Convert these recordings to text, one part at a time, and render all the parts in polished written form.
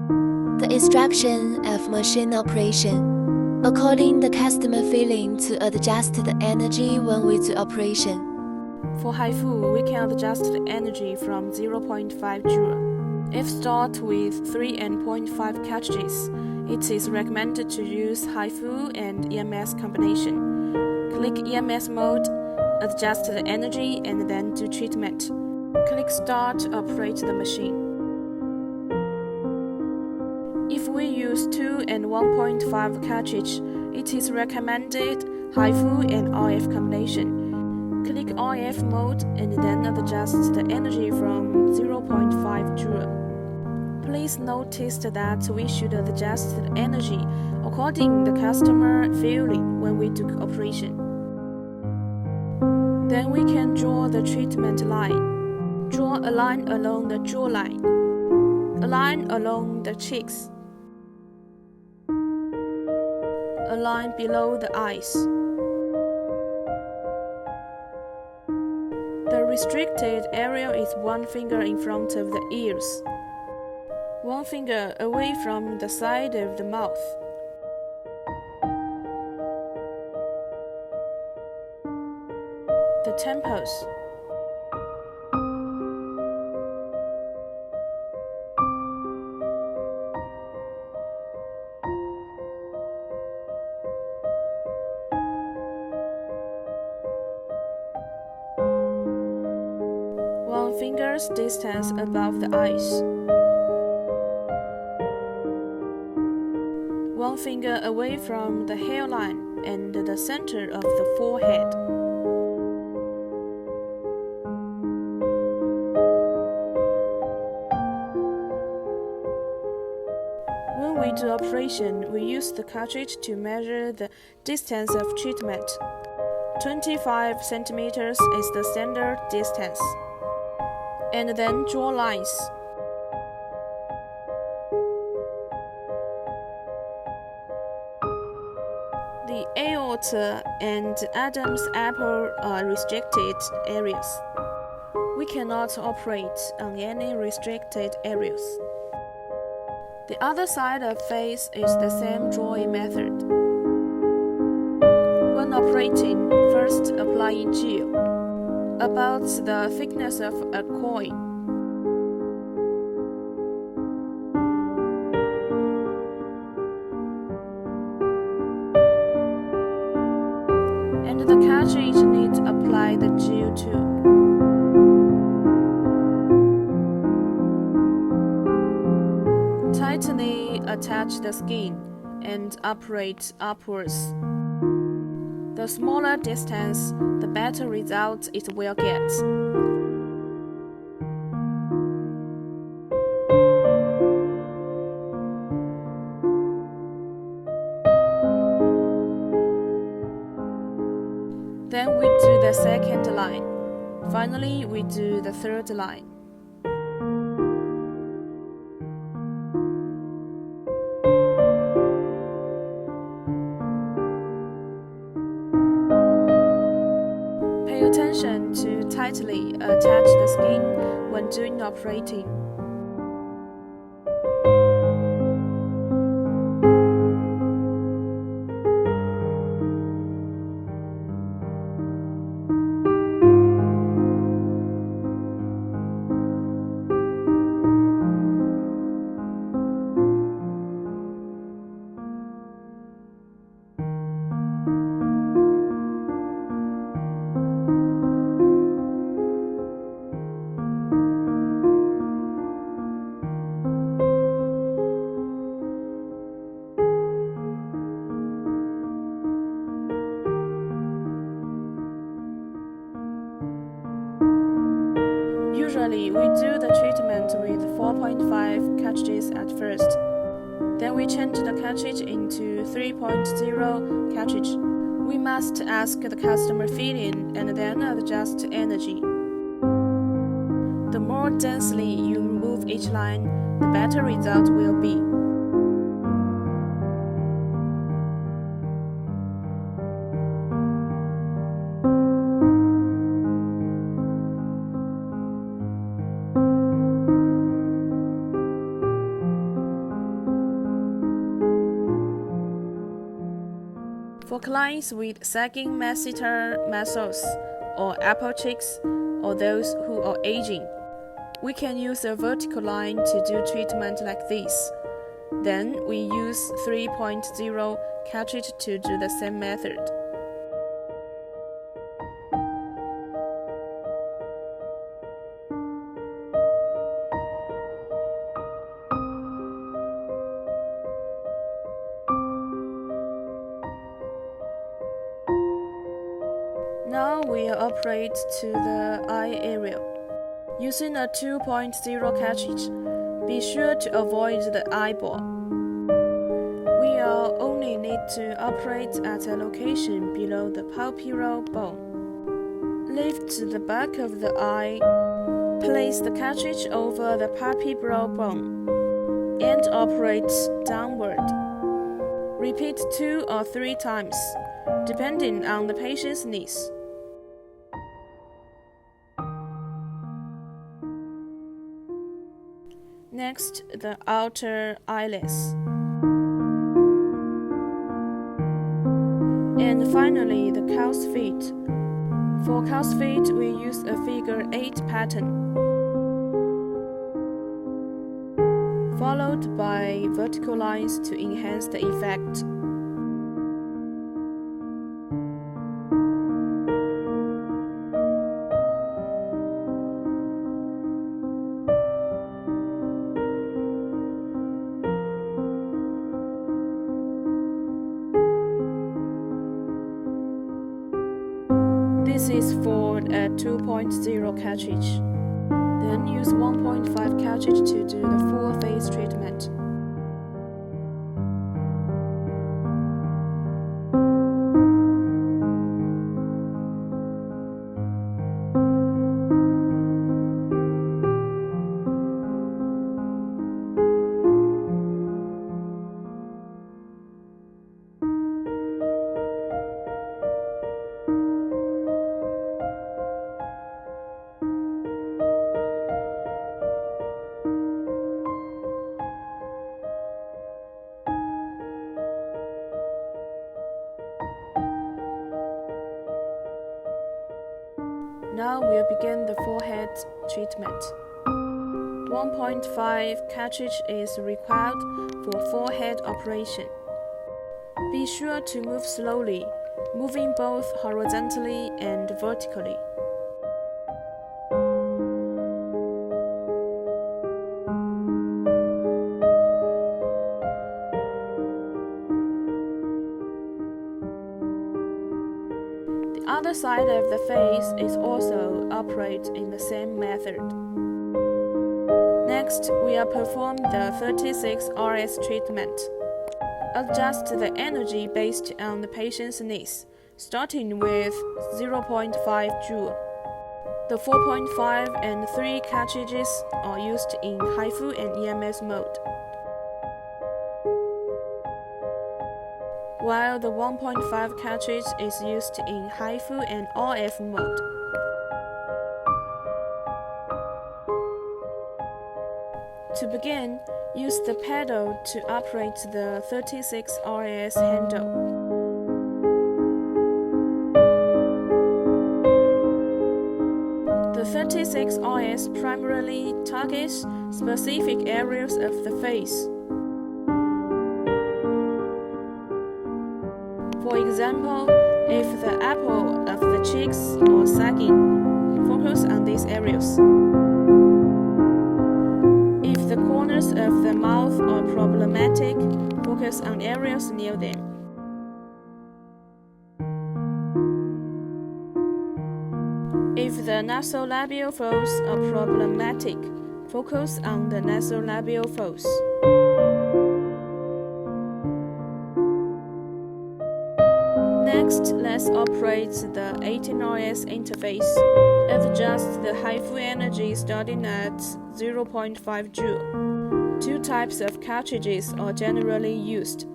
The instruction of machine operation, according the customer feeling to adjust the energy when we do operation. For HIFU, we can adjust the energy from 0.5 joule. If stored with 3 and 0.5 cartridges, it is recommended to use HIFU and EMS combination. Click EMS mode, adjust the energy, and then do treatment. Click Start to operate the machine. If we use 2 and 1.5 cartridge, it is recommended HIFU and RF combination. Click RF mode and then adjust the energy from 0.5 joule. Please notice that we should adjust the energy according the customer feeling when we do operation. Then we can draw the treatment line. Draw a line along the jawline, a line along the cheeks, a line below the eyes. The restricted area is 1 finger in front of the ears, 1 finger away from the side of the mouth. The temples. One finger's distance above the eyes. 1 finger away from the hairline and the center of the forehead. When we do operation, we use the cartridge to measure the distance of treatment. 25 centimeters is the standard distance. And then draw lines. The aorta and Adam's apple are restricted areas. We cannot operate on any restricted areas. The other side of face is the same drawing method. When operating, first applying gel, about the thickness of a coin. And the cartridge needs to apply the gel too. Tightly attach the skin and operate upwards. The smaller distance, the better result it will get. Then we do the second line. Finally, we do the third line. Pay attention to tightly attach the skin when doing operating. Usually, we do the treatment with 4.5 cartridges at first. Then we change the cartridge into 3.0 cartridge. We must ask the customer feeling and then adjust energy. The more densely you remove each line, the better result will be. For clients with sagging masseter muscles or apple cheeks, or those who are aging, we can use a vertical line to do treatment like this. Then we use 3.0 cartridge to do the same method. Now we'll operate to the eye area. Using a 2.0 cartridge, be sure to avoid the eyeball. We'll only need to operate at a location below the palpebral bone. Lift the back of the eye, place the cartridge over the palpebral bone, and operate downward. Repeat 2 or 3 times, depending on the patient's needs. Next, the outer eyelids. And finally, the cow's feet. For cow's feet, we use a figure 8 pattern, followed by vertical lines to enhance the effect. This is for a 2.0 cartridge. Then use 1.5 cartridge to do the full face treatment. Now we'll begin the forehead treatment. 1.5 cartridge is required for forehead operation. Be sure to move slowly, moving both horizontally and vertically. The other side of the face is also operate in the same method. Next, we'll perform the 36 RS treatment. Adjust the energy based on the patient's needs, starting with 0.5 joule. The 4.5 and 3 cartridges are used in HIFU and EMS mode, while the 1.5 cartridge is used in HIFU and RF mode. To begin, use the pedal to operate the 36 RS handle. The 36 RS primarily targets specific areas of the face. For example, if the apple of the cheeks are sagging, focus on these areas. If the corners of the mouth are problematic, focus on areas near them. If the nasolabial folds are problematic, focus on the nasolabial folds. Next, let's operate the 18RS interface. Adjust the HIFU energy starting at 0.5 joule. 2 types of cartridges are generally used.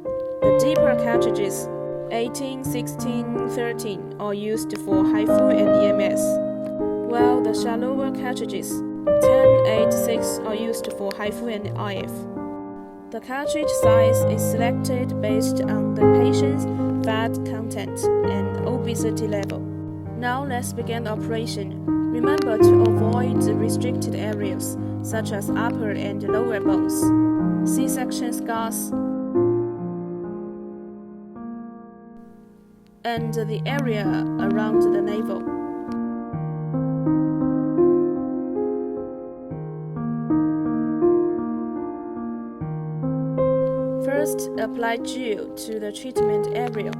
The deeper cartridges, 18, 16, 13, are used for HIFU and EMS, while the shallower cartridges, 10, 8, 6, are used for HIFU and IF. The cartridge size is selected based on the patient's fat content, and obesity level. Now let's begin the operation. Remember to avoid the restricted areas, such as upper and lower bones, C-section scars, and the area around the navel. First, apply gel to the treatment area.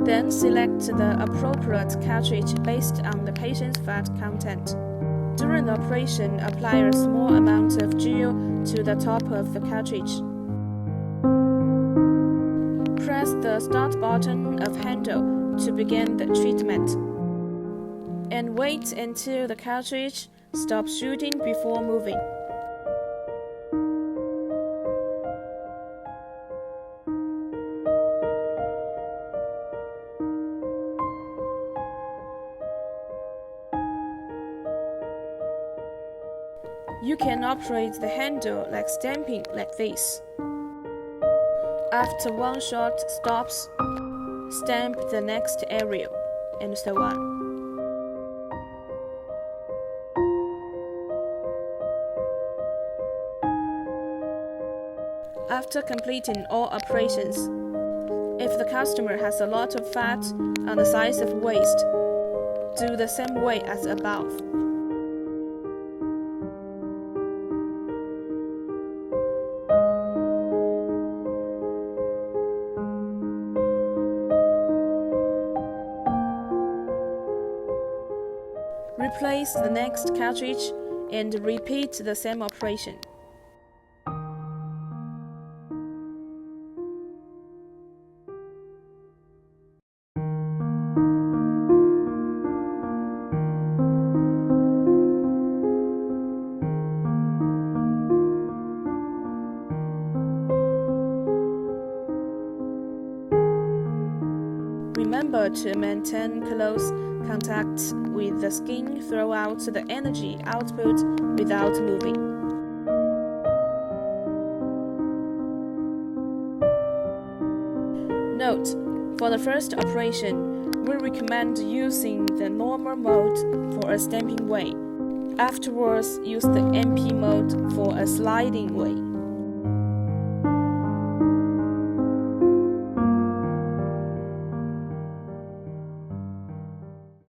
Then select the appropriate cartridge based on the patient's fat content. During the operation, apply a small amount of gel to the top of the cartridge. Press the start button of handle to begin the treatment. And wait until the cartridge stops shooting before moving. You can operate the handle like stamping like this. After one shot stops, stamp the next area, and so on. After completing all operations, if the customer has a lot of fat on the size of waist, do the same way as above. Replace the next cartridge and repeat the same operation. Remember to maintain close contact with the skin throughout the energy output without moving. Note: for the first operation, we recommend using the normal mode for a stamping way. Afterwards, use the MP mode for a sliding way.